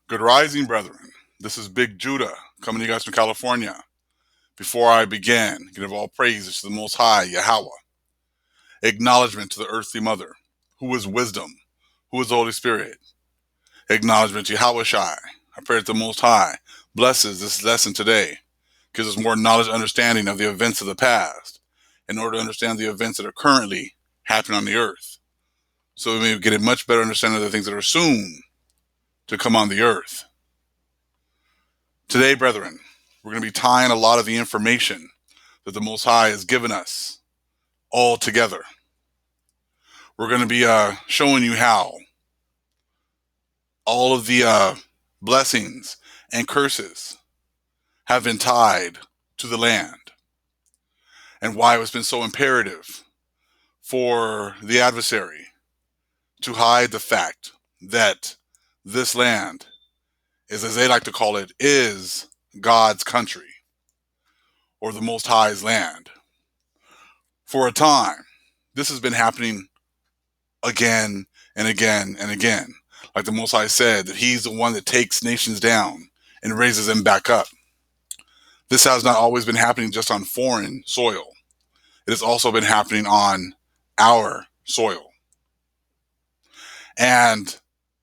Good rising, brethren. This is Big Judah coming to you guys from California. Before I begin, give all praises to the Most High, Yahweh. Acknowledgement to the earthly mother, who is wisdom, who is the Holy Spirit. Acknowledgement to Yahweh Shai. I pray that the Most High blesses this lesson today, gives us more knowledge and understanding of the events of the past, in order to understand the events that are currently happening on the earth, so we may get a much better understanding of the things that are soon to come on the earth. Today, brethren, we're going to be tying a lot of the information that the Most High has given us all together. We're going to be showing you how all of the blessings and curses have been tied to the land, and why it's been so imperative for the adversary to hide the fact that this land is, as they like to call it, is God's country, or the Most High's land. For a time, this has been happening again and again and again. Like the Most High said, that He's the one that takes nations down and raises them back up. This has not always been happening just on foreign soil. It has also been happening on our soil. And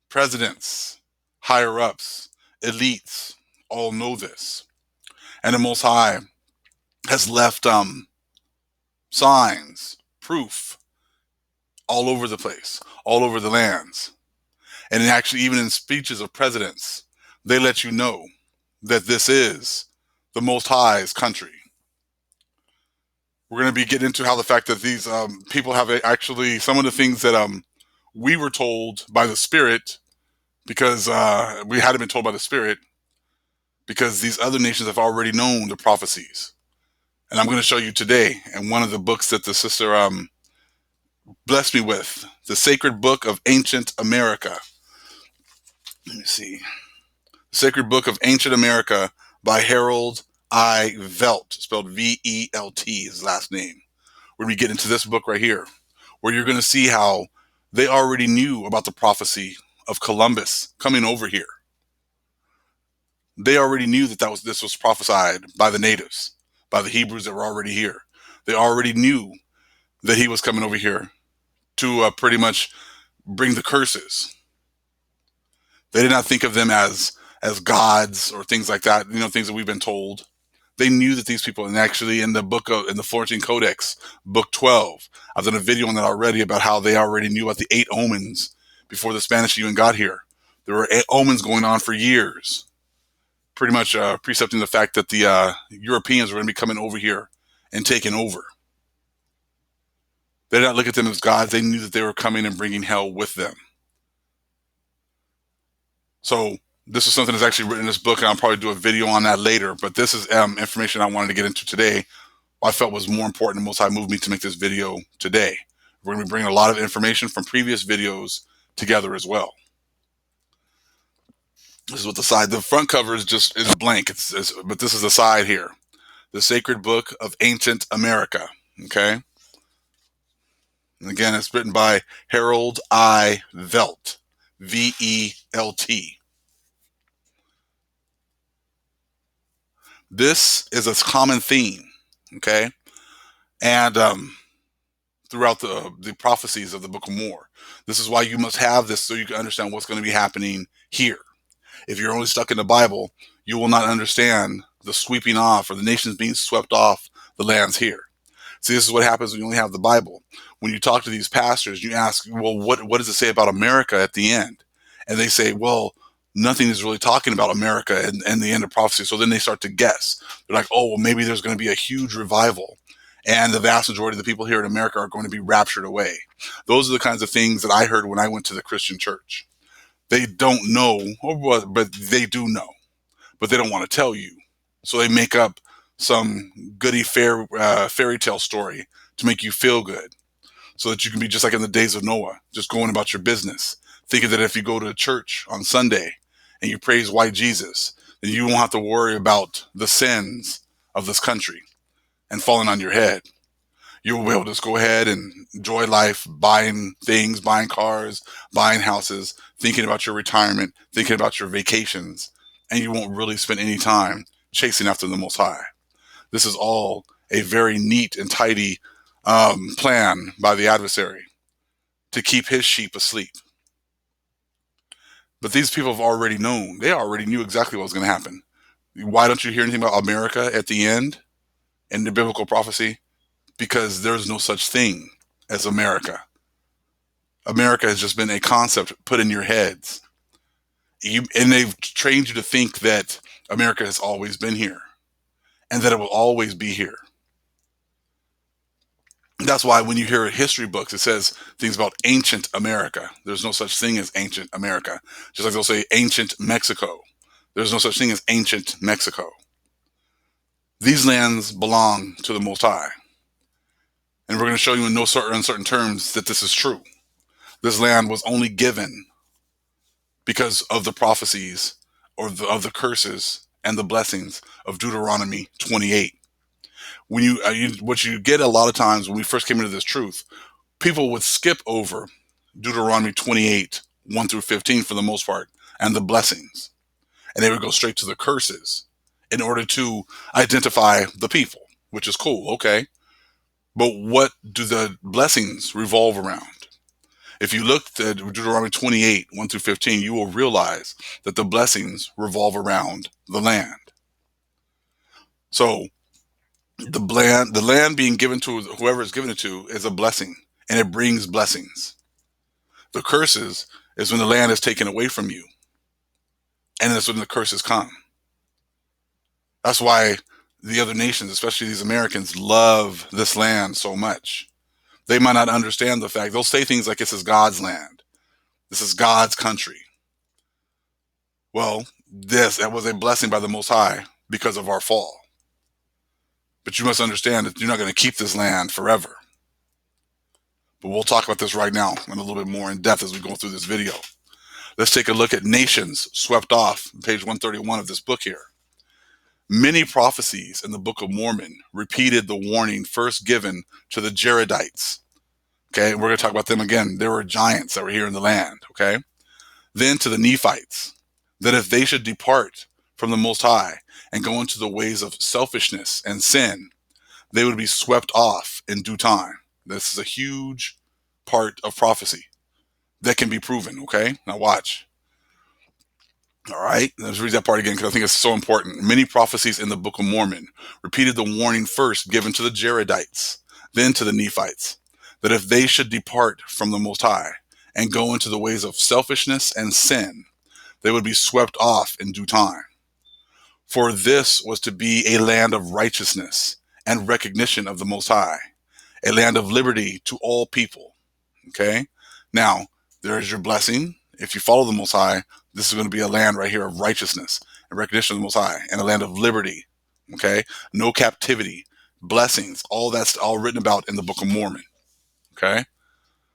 presidents, higher ups, elites all know this. And the Most High has left signs, proof, all over the place, all over the lands. And actually, even in speeches of presidents, they let you know that this is the Most High's country. We're going to be getting into how the fact that these people have actually some of the things that we were told by the Spirit, because we hadn't been told by the Spirit, because these other nations have already known the prophecies. And I'm going to show you today in one of the books that the sister blessed me with, the Sacred Book of Ancient America. Let me see. Sacred Book of Ancient America by Harold I. Velt, spelled V-E-L-T, his last name. We're going to get into this book right here, where you're going to see how they already knew about the prophecy of Columbus coming over here. They already knew that this was prophesied by the natives, by the Hebrews that were already here. They already knew that he was coming over here to pretty much bring the curses. They did not think of them as gods or things like that, things that we've been told. They knew that these people, and actually in the Florentine Codex, book 12, I've done a video on that already about how they already knew about the 8 omens before the Spanish even got here. There were 8 omens going on for years, pretty much precepting the fact that the Europeans were going to be coming over here and taking over. They did not look at them as gods. They knew that they were coming and bringing hell with them. So this is something that's actually written in this book, and I'll probably do a video on that later. But this is information I wanted to get into today. I felt was more important, and Most High moved me to make this video today. We're going to be bringing a lot of information from previous videos together as well. This is what the side. The front cover is blank. But this is the side here. The Sacred Book of Ancient America. Okay. And again, it's written by Harold I. Velt. V-E-L-T. This is a common theme, okay? And throughout the prophecies of the Book of More. This is why you must have this, so you can understand what's going to be happening here. If you're only stuck in the Bible, you will not understand the sweeping off, or the nations being swept off the lands here. See, this is what happens when you only have the Bible. When you talk to these pastors, you ask, well, what does it say about America at the end? And they say, well, nothing is really talking about America and the end of prophecy. So then they start to guess. They're like, oh, well, maybe there's going to be a huge revival, and the vast majority of the people here in America are going to be raptured away. Those are the kinds of things that I heard when I went to the Christian church. They don't know, but they do know, but they don't want to tell you. So they make up some goody fairy tale story to make you feel good, so that you can be just like in the days of Noah, just going about your business, thinking that if you go to church on Sunday and you praise white Jesus, then you won't have to worry about the sins of this country and falling on your head. You'll be able to just go ahead and enjoy life, buying things, buying cars, buying houses, thinking about your retirement, thinking about your vacations, and you won't really spend any time chasing after the Most High. This is all a very neat and tidy plan by the adversary to keep his sheep asleep. But these people have already known. They already knew exactly what was going to happen. Why don't you hear anything about America at the end in the biblical prophecy? Because there's no such thing as America. America has just been a concept put in your heads. And they've trained you to think that America has always been here and that it will always be here. That's why when you hear history books, it says things about ancient America. There's no such thing as ancient America. Just like they'll say ancient Mexico. There's no such thing as ancient Mexico. These lands belong to the Most High. And we're going to show you in no certain uncertain terms that this is true. This land was only given because of the prophecies or of the curses and the blessings of Deuteronomy 28. When what you get a lot of times when we first came into this truth, people would skip over Deuteronomy 28, 1 through 15 for the most part, and the blessings. And they would go straight to the curses in order to identify the people, which is cool, okay? But what do the blessings revolve around? If you look at Deuteronomy 28, 1 through 15, you will realize that the blessings revolve around the land. So the land being given to whoever is given it to is a blessing, and it brings blessings. The curses is when the land is taken away from you, and that's when the curses come. That's why the other nations, especially these Americans, love this land so much. They might not understand the fact. They'll say things like, this is God's land. This is God's country. Well, that was a blessing by the Most High because of our fall. But you must understand that you're not going to keep this land forever. But we'll talk about this right now in a little bit more in depth as we go through this video. Let's take a look at nations swept off, page 131 of this book here. Many prophecies in the Book of Mormon repeated the warning first given to the Jaredites. Okay, we're going to talk about them again. There were giants that were here in the land, okay? Then to the Nephites, that if they should depart from the Most High and go into the ways of selfishness and sin, they would be swept off in due time. This is a huge part of prophecy that can be proven, okay? Now watch. All right, let's read that part again because I think it's so important. Many prophecies in the Book of Mormon repeated the warning first given to the Jaredites, then to the Nephites, that if they should depart from the Most High and go into the ways of selfishness and sin, they would be swept off in due time. For this was to be a land of righteousness and recognition of the Most High, a land of liberty to all people. Okay? Now, there is your blessing. If you follow the Most High, this is going to be a land right here of righteousness and recognition of the Most High, and a land of liberty. Okay? No captivity, blessings, all that's all written about in the Book of Mormon. Okay?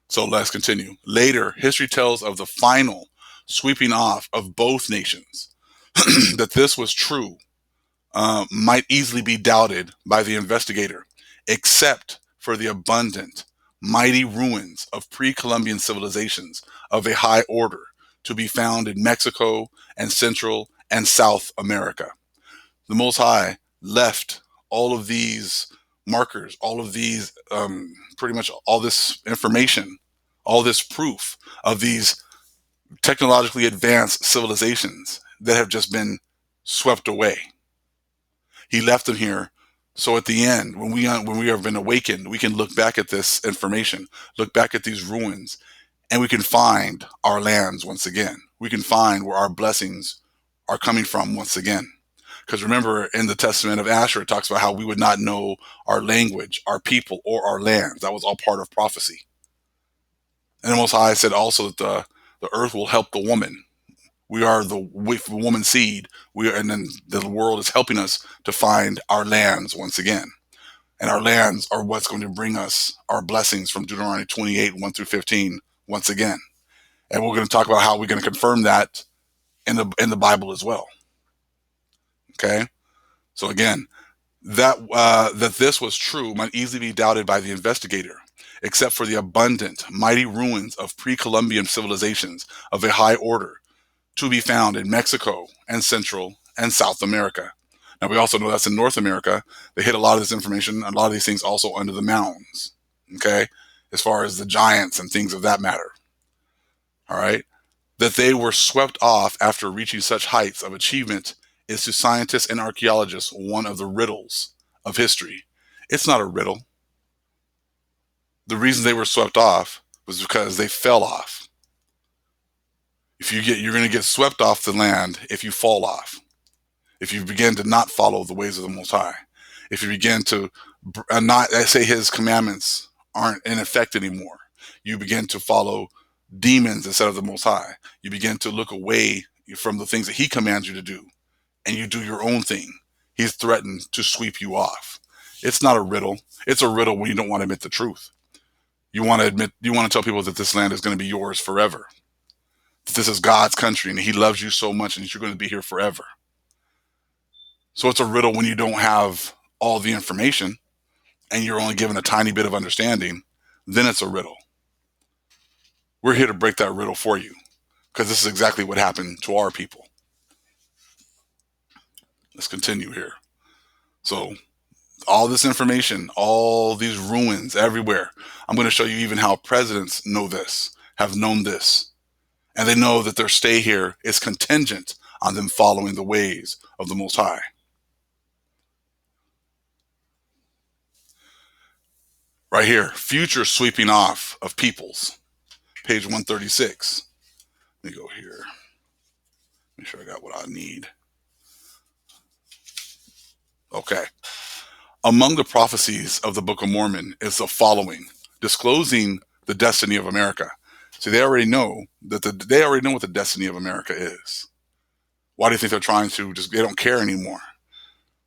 So let's continue. Later, history tells of the final sweeping off of both nations. That this was true might easily be doubted by the investigator, except for the abundant, mighty ruins of pre-Columbian civilizations of a high order to be found in Mexico and Central and South America. The Most High left all of these markers, all of these, pretty much all this information, all this proof of these technologically advanced civilizations that have just been swept away. He left them here. So at the end, when we have been awakened, we can look back at this information, look back at these ruins, and we can find our lands once again. We can find where our blessings are coming from once again. Because remember, in the Testament of Asher, it talks about how we would not know our language, our people, or our lands. That was all part of prophecy. And the Most High said also that the earth will help the woman. We are the woman seed. And then the world is helping us to find our lands once again. And our lands are what's going to bring us our blessings from Deuteronomy 28, 1 through 15, once again. And we're going to talk about how we're going to confirm that in the Bible as well. Okay? So again, That this was true might easily be doubted by the investigator, except for the abundant, mighty ruins of pre-Columbian civilizations of a high order to be found in Mexico and Central and South America. Now, we also know that's in North America. They hid a lot of this information, a lot of these things also under the mounds, okay, as far as the giants and things of that matter. All right. That they were swept off after reaching such heights of achievement is to scientists and archaeologists one of the riddles of history. It's not a riddle. The reason they were swept off was because they fell off. You're going to get swept off the land if you fall off. If you begin to not follow the ways of the Most High. If you begin to not say His commandments aren't in effect anymore. You begin to follow demons instead of the Most High. You begin to look away from the things that He commands you to do, and you do your own thing. He's threatened to sweep you off. It's not a riddle. It's a riddle when you don't want to admit the truth. You want to tell people that this land is going to be yours forever. That this is God's country and He loves you so much and that you're going to be here forever. So it's a riddle when you don't have all the information and you're only given a tiny bit of understanding. Then it's a riddle. We're here to break that riddle for you, because this is exactly what happened to our people. Let's continue here. So all this information, all these ruins everywhere, I'm going to show you even how presidents know this, have known this. And they know that their stay here is contingent on them following the ways of the Most High. Right here, future sweeping off of peoples. Page 136. Let me go here. Make sure I got what I need. Okay. Among the prophecies of the Book of Mormon is the following, disclosing the destiny of America. See, they already know what the destiny of America is. Why do you think they're trying to they don't care anymore?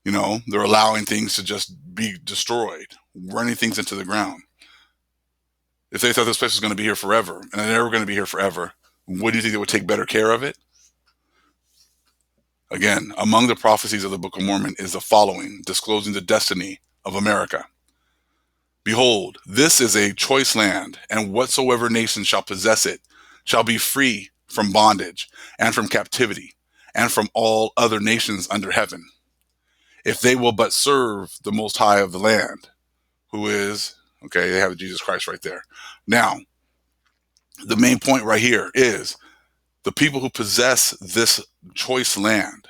They're allowing things to just be destroyed, running things into the ground. If they thought this place was going to be here forever, and they were going to be here forever, wouldn't you think they would take better care of it? Again, among the prophecies of the Book of Mormon is the following, disclosing the destiny of America. Behold, this is a choice land, and whatsoever nation shall possess it shall be free from bondage and from captivity and from all other nations under heaven, if they will but serve the Most High of the land, who is, okay, they have Jesus Christ right there. Now, the main point right here is the people who possess this choice land,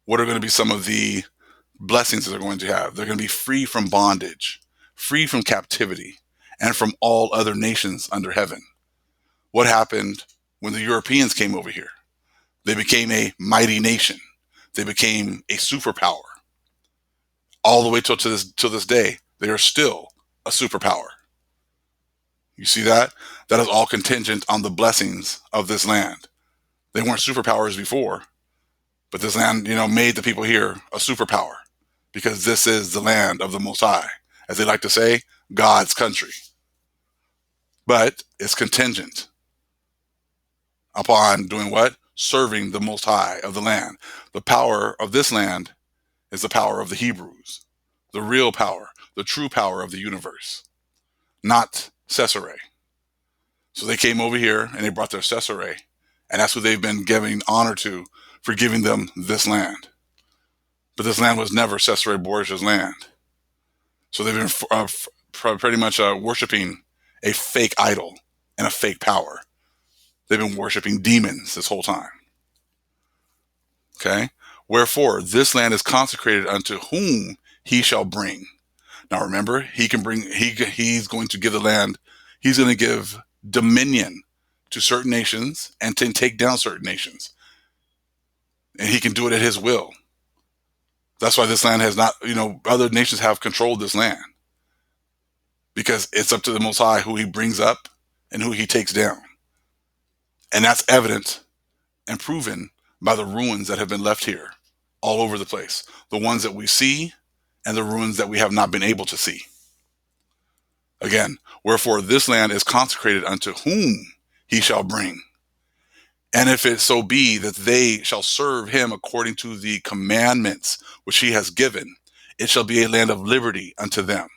what are going to be some of the blessings that they're going to have? They're going to be free from bondage, free from captivity, and from all other nations under heaven. What happened when the Europeans came over here? They became a mighty nation. They became a superpower. All the way to this day, they are still a superpower. You see that? That is all contingent on the blessings of this land. They weren't superpowers before, but this land, made the people here a superpower, because this is the land of the Most High. As they like to say, God's country. But it's contingent upon doing what? Serving the Most High of the land. The power of this land is the power of the Hebrews. The real power, the true power of the universe. Not Caesarea. So they came over here and they brought their Caesarea. And that's who they've been giving honor to for giving them this land. But this land was never Caesarea Borgia's land. So they've been pretty much worshiping a fake idol and a fake power. They've been worshiping demons this whole time. Okay? Wherefore, this land is consecrated unto whom he shall bring. Now remember, he's going to give the land, he's going to give dominion to certain nations and to take down certain nations. And he can do it at his will. That's why this land has not, other nations have controlled this land. Because it's up to the Most High who he brings up and who he takes down. And that's evident and proven by the ruins that have been left here all over the place. The ones that we see and the ruins that we have not been able to see. Again, wherefore this land is consecrated unto whom he shall bring. And if it so be that they shall serve him according to the commandments which he has given, it shall be a land of liberty unto them.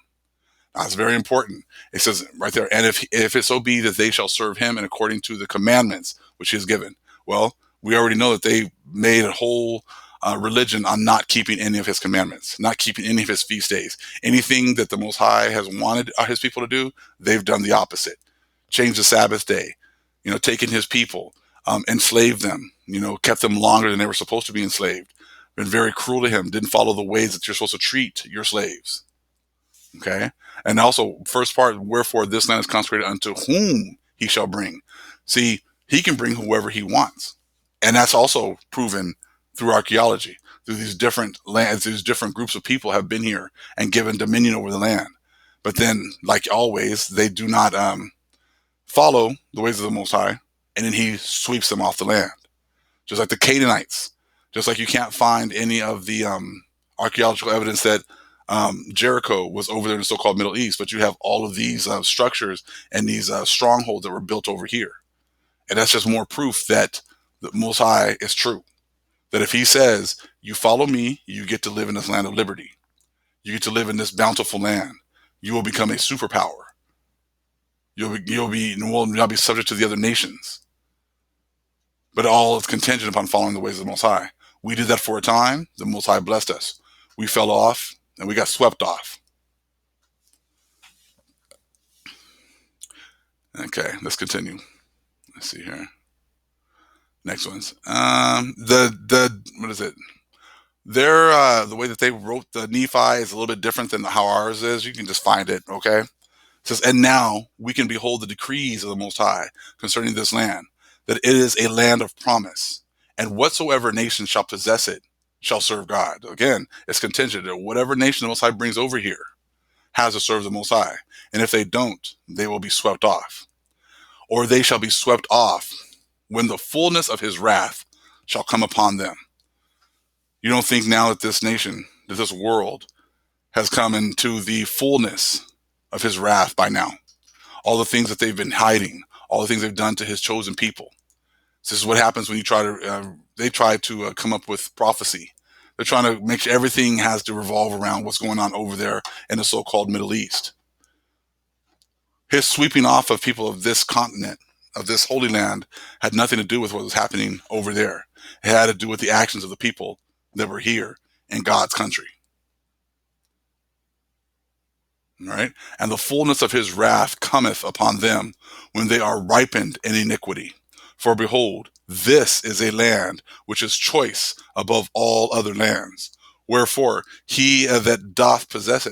That's very important. It says right there, and if it so be that they shall serve him and according to the commandments which he has given. Well, we already know that they made a whole religion on not keeping any of his commandments, not keeping any of his feast days. Anything that the Most High has wanted his people to do, they've done the opposite. Changed the Sabbath day, taken his people, enslaved them, kept them longer than they were supposed to be enslaved, been very cruel to him, didn't follow the ways that you're supposed to treat your slaves. Okay. And also, first part, wherefore this land is consecrated unto whom he shall bring. See, he can bring whoever he wants. And that's also proven through archaeology, through these different lands, these different groups of people have been here and given dominion over the land. But then, like always, they do not follow the ways of the Most High, and then he sweeps them off the land. Just like the Canaanites, just like you can't find any of the archaeological evidence that Jericho was over there in the so-called Middle East, but you have all of these structures and these strongholds that were built over here. And that's just more proof that the Most High is true. That if he says, you follow me, you get to live in this land of liberty. You get to live in this bountiful land. You will become a superpower. You'll not be subject to the other nations. But all is contingent upon following the ways of the Most High. We did that for a time. The Most High blessed us. We fell off and we got swept off. Okay, let's continue. Let's see here. Next ones. What is it? The way that they wrote the Nephi is a little bit different than how ours is. You can just find it. Okay. It says, and now we can behold the decrees of the Most High concerning this land, that it is a land of promise, and whatsoever nation shall possess it shall serve God. Again, it's contingent that whatever nation the Most High brings over here has to serve the Most High. And if they don't, they will be swept off. Or they shall be swept off when the fullness of his wrath shall come upon them. You don't think now that this nation, that this world has come into the fullness of his wrath by now? All the things that they've been hiding, all the things they've done to his chosen people. This is what happens when you they try to come up with prophecy. They're trying to make sure everything has to revolve around what's going on over there in the so-called Middle East. His sweeping off of people of this continent, of this Holy Land, had nothing to do with what was happening over there. It had to do with the actions of the people that were here in God's country. All right? And the fullness of his wrath cometh upon them when they are ripened in iniquity. For behold, this is a land which is choice above all other lands. Wherefore, he that doth possess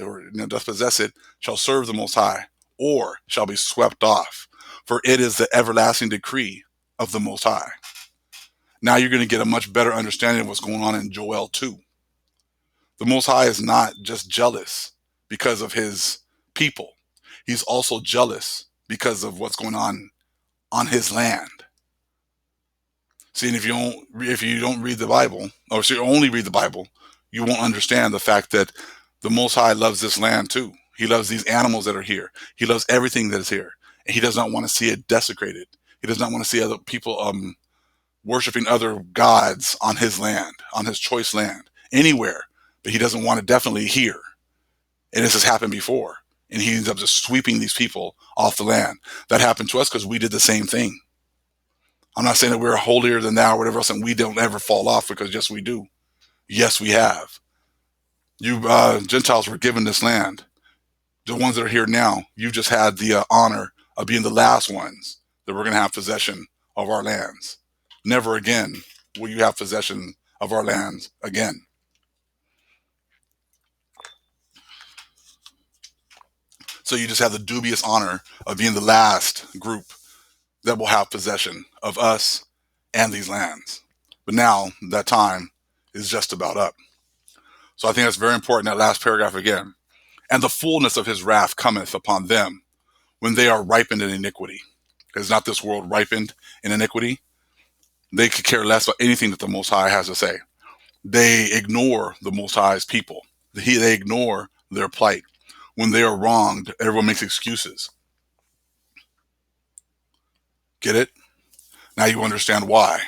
it, shall serve the Most High, or shall be swept off. For it is the everlasting decree of the Most High. Now you're going to get a much better understanding of what's going on in Joel 2. The Most High is not just jealous because of his people. He's also jealous because of what's going on his land. See, and if you don't read the Bible, or if you only read the Bible, you won't understand the fact that the Most High loves this land too. He loves these animals that are here. He loves everything that is here. And he does not want to see it desecrated. He does not want to see other people worshiping other gods on his land, on his choice land, anywhere. But he doesn't want it definitely here. And this has happened before. And he ends up just sweeping these people off the land. That happened to us because we did the same thing. I'm not saying that we're holier than thou or whatever else, and we don't ever fall off, because yes, we do. Yes, we have. You Gentiles were given this land. The ones that are here now, you just had the honor of being the last ones that we're going to have possession of our lands. Never again will you have possession of our lands again. So you just have the dubious honor of being the last group that will have possession of us and these lands. But now that time is just about up. So I think that's very important, that last paragraph again. And the fullness of his wrath cometh upon them when they are ripened in iniquity. Is not this world ripened in iniquity? They could care less about anything that the Most High has to say. They ignore the Most High's people. They ignore their plight. When they are wronged, everyone makes excuses. Get it? Now you understand why.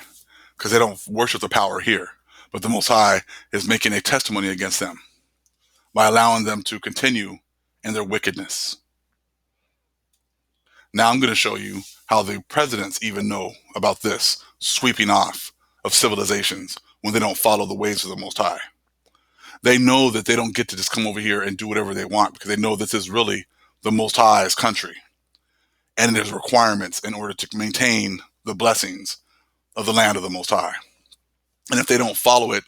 Because they don't worship the power here. But the Most High is making a testimony against them by allowing them to continue in their wickedness. Now I'm going to show you how the presidents even know about this sweeping off of civilizations when they don't follow the ways of the Most High. They know that they don't get to just come over here and do whatever they want, because they know this is really the Most High's country, and there's requirements in order to maintain the blessings of the land of the Most High. And if they don't follow it,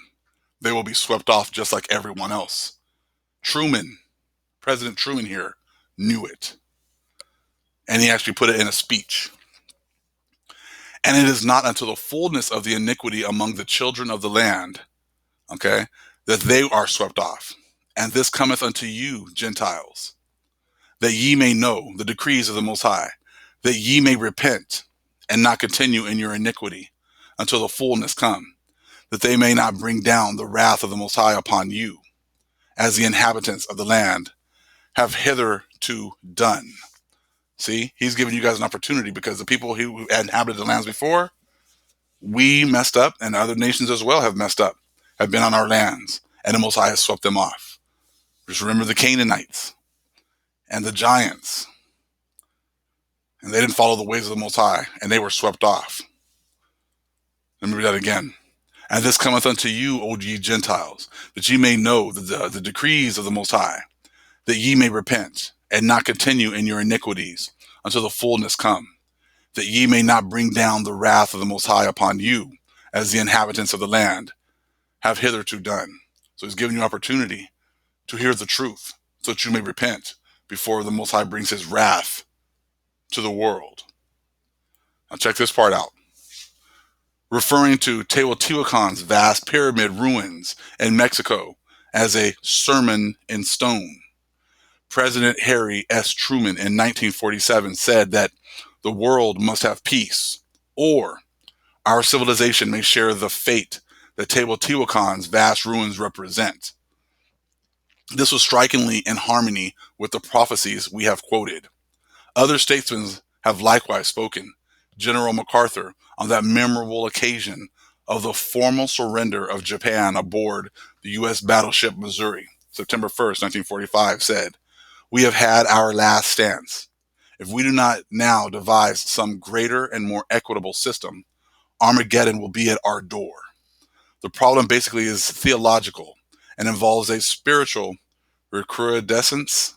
they will be swept off just like everyone else. President Truman here knew it. And he actually put it in a speech. And it is not until the fullness of the iniquity among the children of the land, okay, that they are swept off. And this cometh unto you, Gentiles, that ye may know the decrees of the Most High, that ye may repent and not continue in your iniquity until the fullness come, that they may not bring down the wrath of the Most High upon you, as the inhabitants of the land have hitherto done. See, he's giving you guys an opportunity, because the people who inhabited the lands before, we messed up, and other nations as well have messed up, have been on our lands, and the Most High has swept them off. Just remember the Canaanites and the giants, and they didn't follow the ways of the Most High, and they were swept off. Let me read that again. And this cometh unto you, O ye Gentiles, that ye may know the decrees of the Most High, that ye may repent and not continue in your iniquities until the fullness come, that ye may not bring down the wrath of the Most High upon you, as the inhabitants of the land have hitherto done. So he's giving you opportunity to hear the truth, so that you may repent before the Most High brings his wrath to the world. Now check this part out. Referring to Teotihuacan's vast pyramid ruins in Mexico as a sermon in stone, President Harry S. Truman in 1947 said that the world must have peace, or our civilization may share the fate that Teotihuacan's vast ruins represent. This was strikingly in harmony with the prophecies we have quoted. Other statesmen have likewise spoken. General MacArthur, on that memorable occasion of the formal surrender of Japan aboard the U.S. battleship Missouri, September 1st, 1945, said, "We have had our last stance. If we do not now devise some greater and more equitable system, Armageddon will be at our door." The problem basically is theological and involves a spiritual recrudescence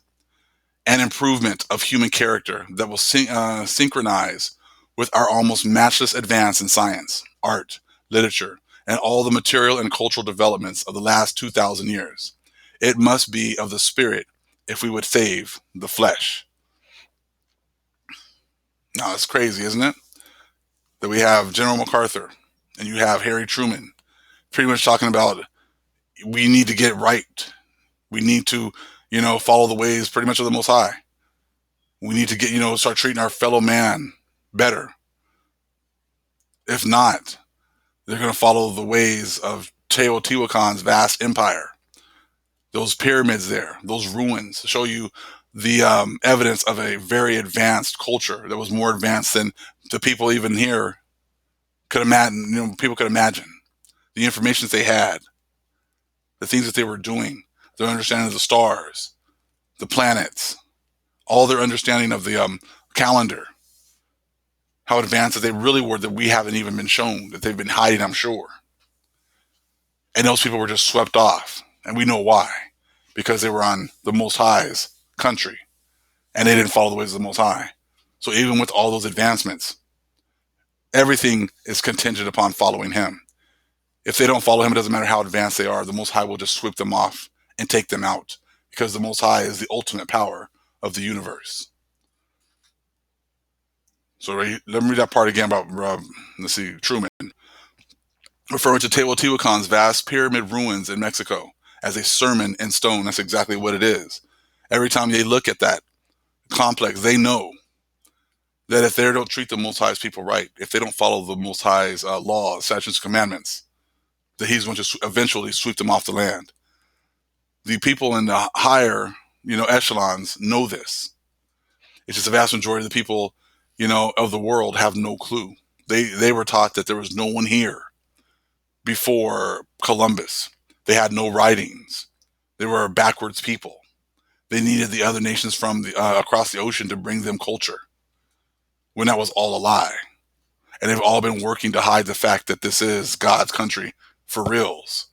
and improvement of human character that will synchronize with our almost matchless advance in science, art, literature, and all the material and cultural developments of the last 2,000 years. It must be of the spirit if we would save the flesh. Now, it's crazy, isn't it? That we have General MacArthur and you have Harry Truman pretty much talking about we need to get right. We need to, follow the ways pretty much of the Most High. We need to get, start treating our fellow man better. If not, they're going to follow the ways of Teotihuacan's vast empire. Those pyramids there, those ruins show you the evidence of a very advanced culture that was more advanced than the people even here could imagine. People could imagine the information that they had, the things that they were doing, their understanding of the stars, the planets, all their understanding of the calendar, how advanced that they really were, that we haven't even been shown, that they've been hiding, I'm sure. And those people were just swept off. And we know why. Because they were on the Most High's country. And they didn't follow the ways of the Most High. So even with all those advancements, everything is contingent upon following him. If they don't follow him, it doesn't matter how advanced they are. The Most High will just sweep them off and take them out. Because the Most High is the ultimate power of the universe. So let me read that part again about, Truman. Referring to Teotihuacan's vast pyramid ruins in Mexico as a sermon in stone. That's exactly what it is. Every time they look at that complex, they know that if they don't treat the Most High's people right, if they don't follow the Most High's laws, statutes, commandments, that he's going to eventually sweep them off the land. The people in the higher, echelons know this. It's just the vast majority of the people, of the world have no clue. They were taught that there was no one here before Columbus. They had no writings. They were a backwards people. They needed the other nations from across the ocean to bring them culture, when that was all a lie. And they've all been working to hide the fact that this is God's country for reals.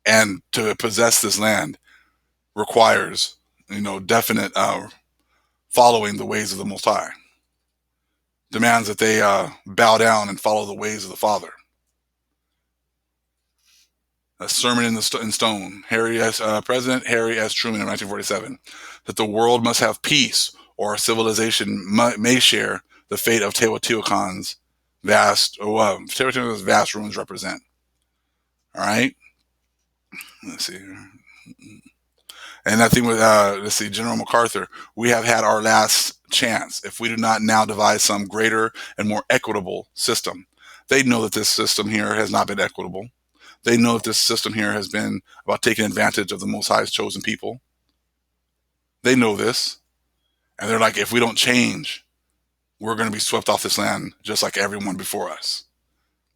And to possess this land requires, definite following the ways of the Most High. Demands that they bow down and follow the ways of the Father. A sermon in stone, President Harry S. Truman in 1947, that the world must have peace or civilization may share the fate of Teotihuacan's vast ruins represent. All right, let's see. And that thing with, General MacArthur, we have had our last chance if we do not now devise some greater and more equitable system. They know that this system here has not been equitable. They know that this system here has been about taking advantage of the Most High's chosen people. They know this. And they're like, if we don't change, we're going to be swept off this land just like everyone before us.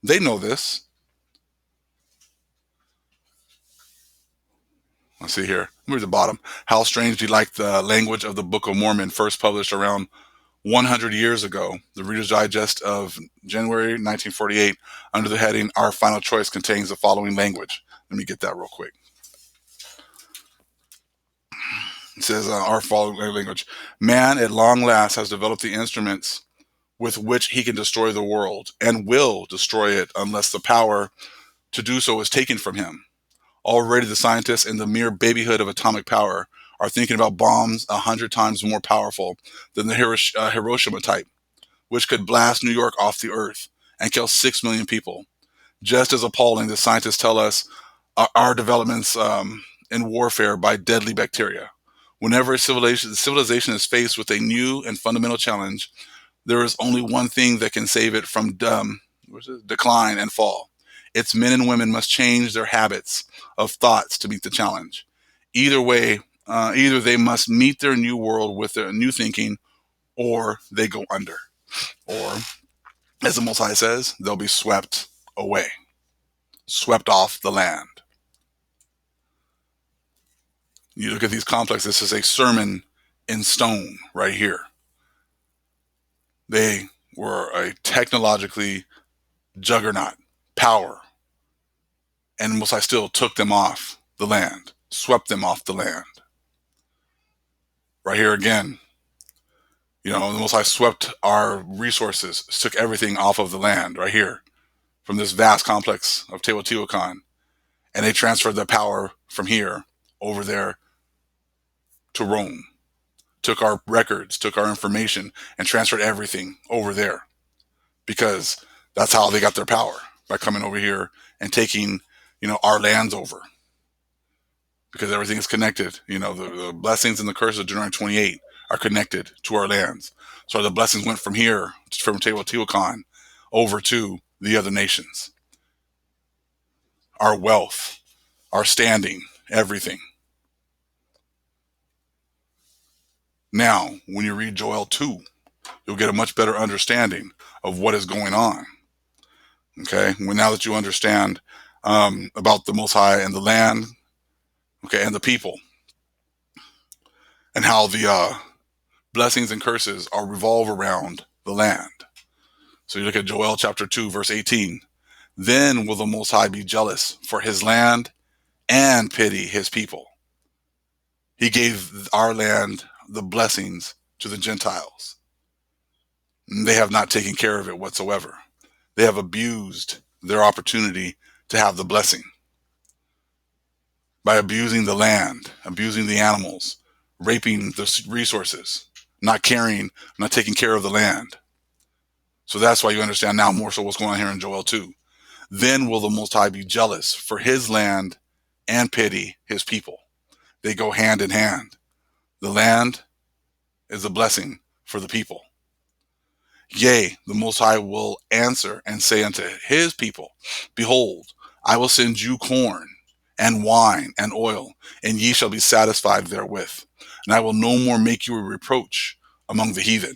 They know this. Let's see here. Where's the bottom? How strangely like the language of the Book of Mormon, first published around 100 years ago. The Reader's Digest of January 1948, under the heading Our Final Choice, contains the following language. Let me get that real quick. It says, our following language. Man at long last has developed the instruments with which he can destroy the world, and will destroy it unless the power to do so is taken from him. Already the scientists in the mere babyhood of atomic power are thinking about bombs 100 times more powerful than the Hiroshima type, which could blast New York off the earth and kill 6 million people. Just as appalling, the scientists tell us, our developments in warfare by deadly bacteria. Whenever a civilization is faced with a new and fundamental challenge, there is only one thing that can save it from decline and fall. Its men and women must change their habits of thoughts to meet the challenge. Either way, either they must meet their new world with their new thinking, or they go under. Or, as the Most High says, they'll be swept away, swept off the land. You look at these complexes, this is a sermon in stone right here. They were a technologically juggernaut power, and Most High still took them off the land, swept them off the land. Right here again, the Most High swept our resources, took everything off of the land right here from this vast complex of Teotihuacan, and they transferred the power from here over there to Rome, took our records, took our information, and transferred everything over there, because that's how they got their power, by coming over here and taking, our lands over, because everything is connected. The blessings and the curses of Deuteronomy 28 are connected to our lands. So the blessings went from here, from Teotihuacan, over to the other nations. Our wealth, our standing, everything. Now, when you read Joel 2, you'll get a much better understanding of what is going on. Okay, now that you understand about the Most High and the land, okay, and the people, and how the blessings and curses are revolve around the land. So you look at Joel chapter 2, verse 18. Then will the Most High be jealous for his land and pity his people. He gave our land the blessings to the Gentiles. They have not taken care of it whatsoever. They have abused their opportunity to have the blessing by abusing the land, abusing the animals, raping the resources, not caring, not taking care of the land. So that's why you understand now more so what's going on here in Joel 2. Then will the Most High be jealous for his land and pity his people. They go hand in hand. The land is a blessing for the people. Yea, the Most High will answer and say unto his people, behold, I will send you corn and wine and oil, and ye shall be satisfied therewith. And I will no more make you a reproach among the heathen.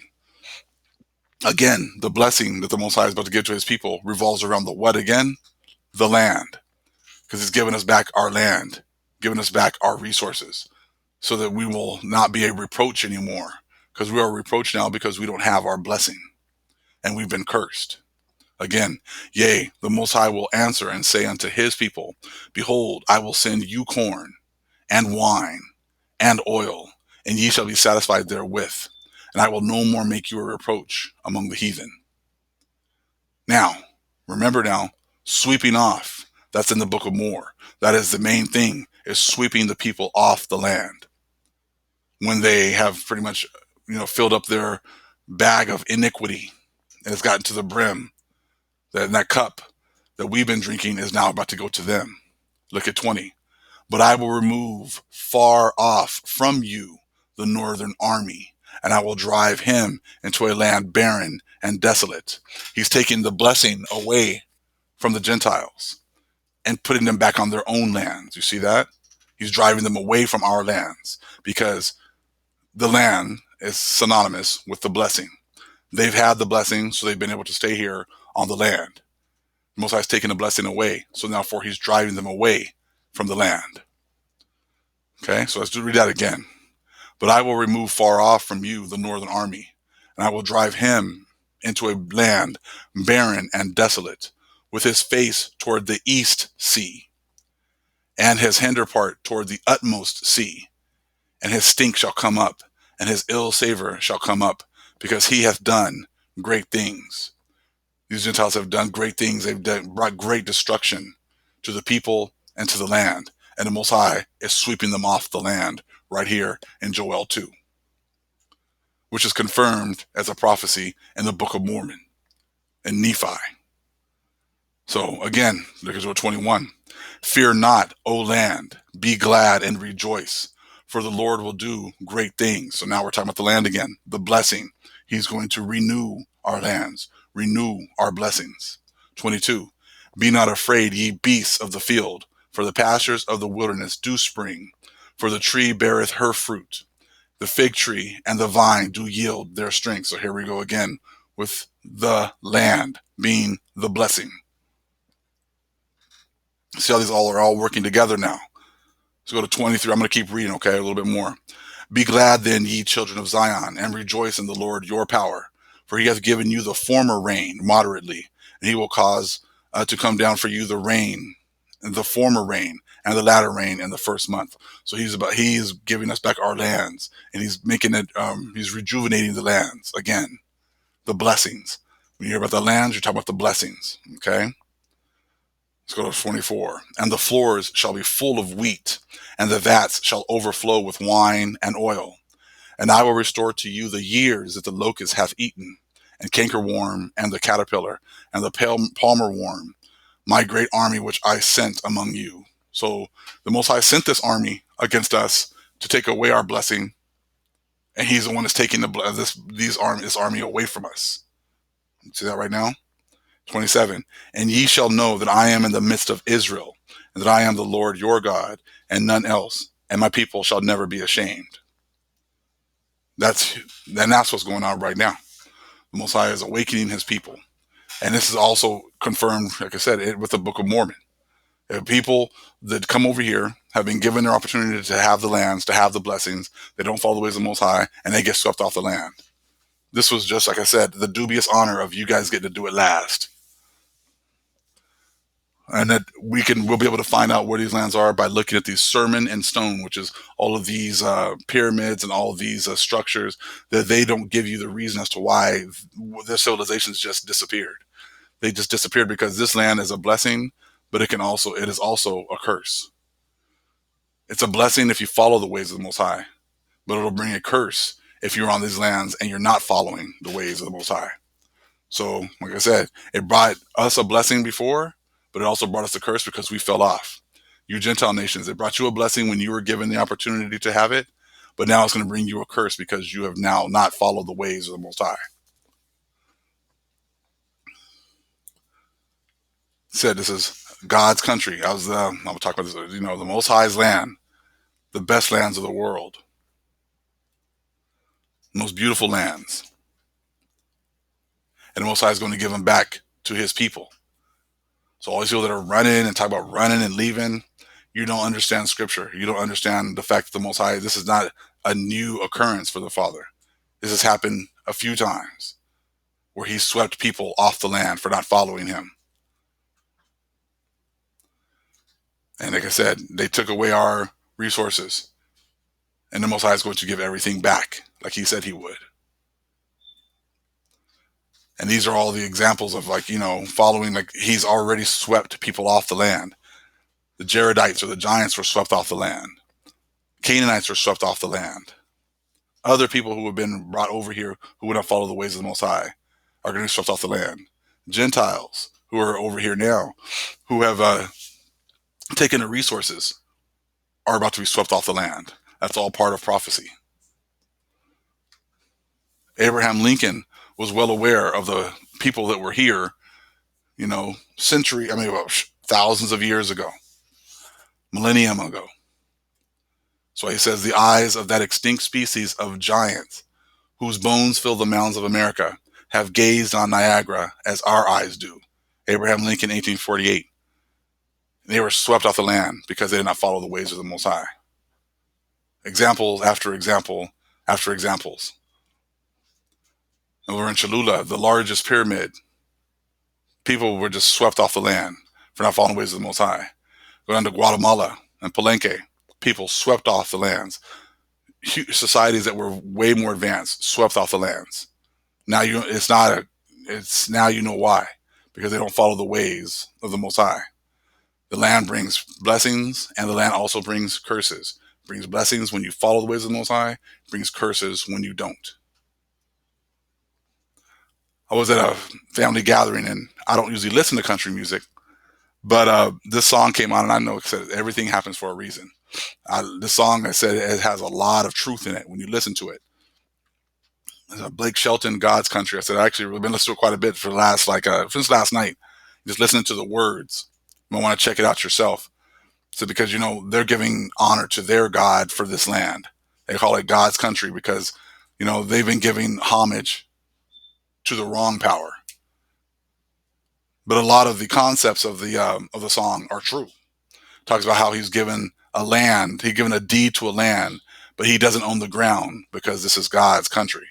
Again, the blessing that the Most High is about to give to his people revolves around the what again? The land. Because he's given us back our land, giving us back our resources so that we will not be a reproach anymore, because we are a reproach now because we don't have our blessing and we've been cursed. Again, yea, the Most High will answer and say unto his people, behold, I will send you corn and wine and oil, and ye shall be satisfied therewith, and I will no more make you a reproach among the heathen. Now, remember now, sweeping off, that's in the book of More. That is the main thing, is sweeping the people off the land. When they have pretty much, filled up their bag of iniquity and it's gotten to the brim, that cup that we've been drinking is now about to go to them. Look at 20. But I will remove far off from you the northern army, and I will drive him into a land barren and desolate. He's taking the blessing away from the Gentiles and putting them back on their own lands. You see that? He's driving them away from our lands because the land is synonymous with the blessing. They've had the blessing, so they've been able to stay here on the land. Most High's taking the blessing away, so therefore he's driving them away from the land. Okay, so let's read that again. But I will remove far off from you the northern army, and I will drive him into a land barren and desolate, with his face toward the east sea, and his hinder part toward the utmost sea. And his stink shall come up, and his ill savor shall come up, because he hath done great things. These Gentiles have done great things. They've brought great destruction to the people and to the land. And the Most High is sweeping them off the land right here in Joel 2, which is confirmed as a prophecy in the Book of Mormon and Nephi. So again, look at Joel 21. Fear not, O land, be glad and rejoice, for the Lord will do great things. So now we're talking about the land again, the blessing. He's going to renew our lands, renew our blessings. 22. Be not afraid, ye beasts of the field, for the pastures of the wilderness do spring, for the tree beareth her fruit. The fig tree and the vine do yield their strength. So here we go again with the land being the blessing. See how these are all working together now. Let's go to 23. I'm going to keep reading, okay, a little bit more. Be glad then, ye children of Zion, and rejoice in the Lord your power. For he hath given you the former rain moderately, and he will cause to come down for you the rain, the former rain, and the latter rain in the first month. So he's giving us back our lands, and he's making it, he's rejuvenating the lands again, the blessings. When you hear about the lands, you're talking about the blessings, okay? Let's go to 24. And the floors shall be full of wheat, and the vats shall overflow with wine and oil. And I will restore to you the years that the locust hath eaten, and cankerworm, and the caterpillar, and the palmer worm, my great army which I sent among you. So the Most High sent this army against us to take away our blessing, and he's the one that's taking this army away from us. See that right now? 27. And ye shall know that I am in the midst of Israel, and that I am the Lord your God, and none else, and my people shall never be ashamed. That's what's going on right now. The Most High is awakening his people. And this is also confirmed, like I said, with the Book of Mormon. People that come over here have been given their opportunity to have the lands, to have the blessings. They don't follow the ways of the Most High, and they get swept off the land. This was just, like I said, the dubious honor of you guys getting to do it last. And that we'll be able to find out where these lands are by looking at these sermon and stone, which is all of these pyramids and all of these structures that they don't give you the reason as to why their civilizations just disappeared. They just disappeared because this land is a blessing, but it is also a curse. It's a blessing if you follow the ways of the Most High, but it'll bring a curse if you're on these lands and you're not following the ways of the Most High. So, like I said, it brought us a blessing before, but it also brought us a curse because we fell off. You Gentile nations, it brought you a blessing when you were given the opportunity to have it, but now it's going to bring you a curse because you have now not followed the ways of the Most High. It said this is God's country. I was talking about this, the Most High's land, the best lands of the world, most beautiful lands. And the Most High is going to give them back to his people. So all these people that are running and talk about running and leaving, You don't understand Scripture. You don't understand the fact that the Most High, this is not a new occurrence for the Father. This has happened a few times where he swept people off the land for not following him. And like I said, they took away our resources. And the Most High is going to give everything back like he said he would. And these are all the examples of, like, following, like, he's already swept people off the land. The Jaredites or the giants were swept off the land. Canaanites were swept off the land. Other people who have been brought over here who would not follow the ways of the Most High are going to be swept off the land. Gentiles who are over here now, who have taken the resources, are about to be swept off the land. That's all part of prophecy. Abraham Lincoln was well aware of the people that were here, thousands of years ago, millennium ago. So he says, the eyes of that extinct species of giants whose bones fill the mountains of America have gazed on Niagara as our eyes do. Abraham Lincoln, 1848. They were swept off the land because they did not follow the ways of the Most High. Examples after example after examples. Over in Cholula, the largest pyramid, people were just swept off the land for not following the ways of the Most High. Go down to Guatemala and Palenque, people swept off the lands. Societies that were way more advanced swept off the lands. Now now you know why, because they don't follow the ways of the Most High. The land brings blessings, and the land also brings curses. It brings blessings when you follow the ways of the Most High. It brings curses when you don't. I was at a family gathering, and I don't usually listen to country music, but this song came on, and I know it said everything happens for a reason. This song, I said, it has a lot of truth in it when you listen to it. Blake Shelton, God's Country. I said, I actually been listening to it quite a bit for the last, since last night, just listening to the words. You might want to check it out yourself. So because, they're giving honor to their God for this land. They call it God's Country because, they've been giving homage to the wrong power. But a lot of the concepts of the song are true. It talks about how he's given a deed to a land, but he doesn't own the ground because this is God's country.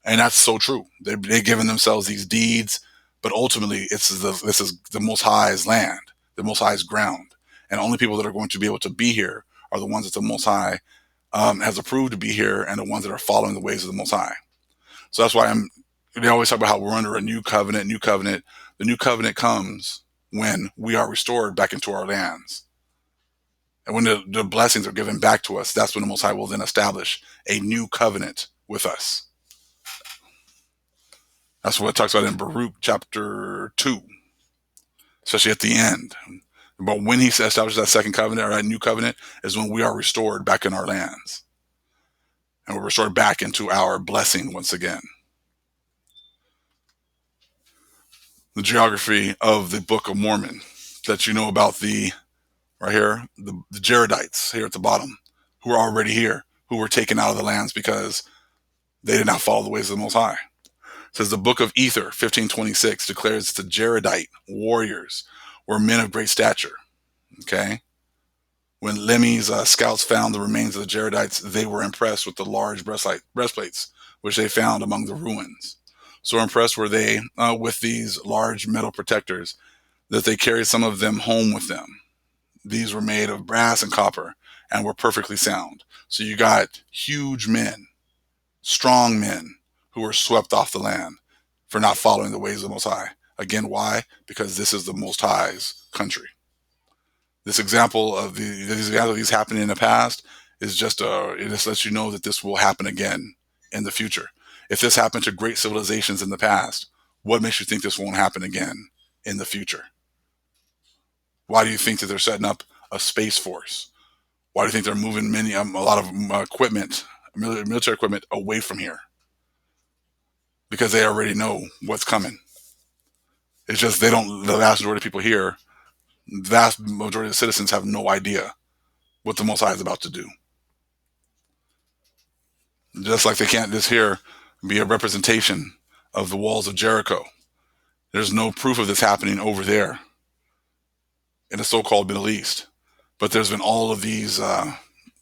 And that's so true. They've given themselves these deeds, but ultimately this is the Most High's land, the Most High's ground. And only people that are going to be able to be here are the ones that the Most High has approved to be here, and the ones that are following the ways of the Most High. So that's why they always talk about how we're under a new covenant. The new covenant comes when we are restored back into our lands. And when the blessings are given back to us, that's when the Most High will then establish a new covenant with us. That's what it talks about in Baruch chapter 2, especially at the end. But when he establishes that second covenant, or that new covenant, is when we are restored back in our lands. And we're restored back into our blessing once again. The geography of the Book of Mormon that you know about right here, the Jaredites here at the bottom, who are already here, who were taken out of the lands because they did not follow the ways of the Most High. It says the Book of Ether, 1526, declares the Jaredite warriors were men of great stature. Okay? When Lemmy's scouts found the remains of the Jaredites, they were impressed with the large breastplates, which they found among the ruins. So impressed were they with these large metal protectors that they carried some of them home with them. These were made of brass and copper and were perfectly sound. So you got huge men, strong men, who were swept off the land for not following the ways of the Most High. Again, why? Because this is the Most High's country. This example of these happening in the past is it just lets you know that this will happen again in the future. If this happened to great civilizations in the past, what makes you think this won't happen again in the future? Why do you think that they're setting up a space force? Why do you think they're moving a lot of equipment, military equipment, away from here? Because they already know what's coming. It's just the vast majority of people here, the vast majority of the citizens have no idea what the Most High is about to do. Just like they can't just here be a representation of the walls of Jericho. There's no proof of this happening over there in the so-called Middle East. But there's been all of these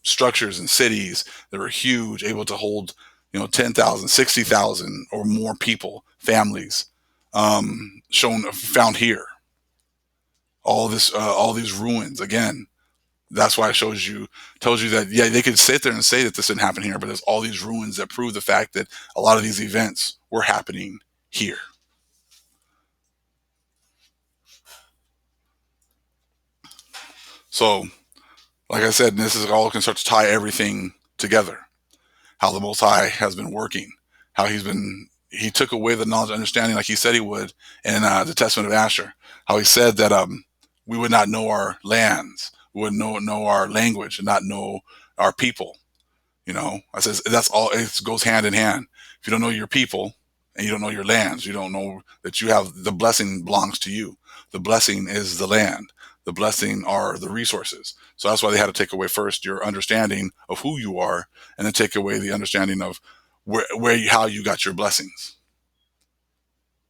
structures and cities that are huge, able to hold 10,000, 60,000 or more people, families, found here. All these ruins again. That's why it tells you that, yeah, they could sit there and say that this didn't happen here, but there's all these ruins that prove the fact that a lot of these events were happening here. So, like I said, this is all can start to tie everything together. How the Most High has been working, how he took away the knowledge and understanding like he said he would in the Testament of Asher. How he said that we would not know our lands, we would know our language and not know our people. I says that's all. It goes hand in hand. If you don't know your people and you don't know your lands, you don't know that you have the blessing belongs to you. The blessing is the land. The blessing are the resources. So that's why they had to take away first your understanding of who you are, and then take away the understanding of how you got your blessings.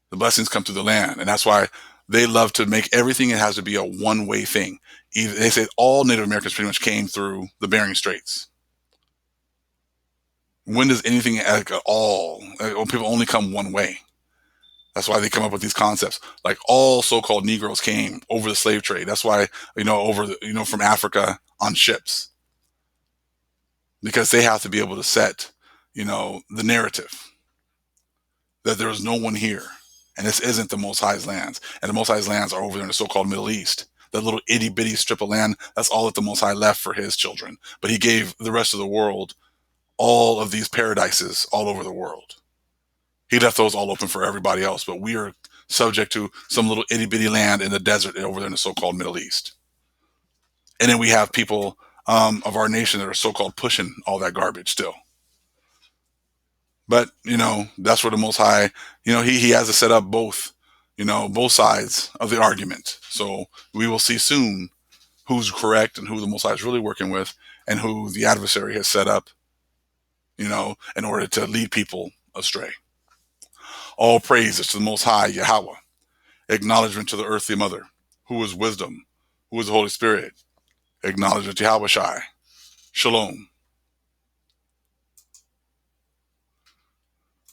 The blessings come through the land, and that's why they love to make everything. It has to be a one-way thing. They say all Native Americans pretty much came through the Bering Straits. When does anything at all? People only come one way. That's why they come up with these concepts. Like all so-called Negroes came over the slave trade. That's why from Africa on ships, because they have to be able to set the narrative that there is no one here, and this isn't the Most High's lands, and the Most High's lands are over there in the so-called Middle East. That little itty bitty strip of land. That's all that the Most High left for His children. But He gave the rest of the world all of these paradises all over the world. He left those all open for everybody else, but we are subject to some little itty bitty land in the desert over there in the so-called Middle East. And then we have people of our nation that are so-called pushing all that garbage still. But that's where the Most High, he has to set up both sides of the argument. So we will see soon who's correct and who the Most High is really working with, and who the adversary has set up in order to lead people astray. All praises to the Most High, Yahweh. Acknowledgement to the earthly mother, who is wisdom, who is the Holy Spirit. Acknowledgement to Yahweh Shai. Shalom.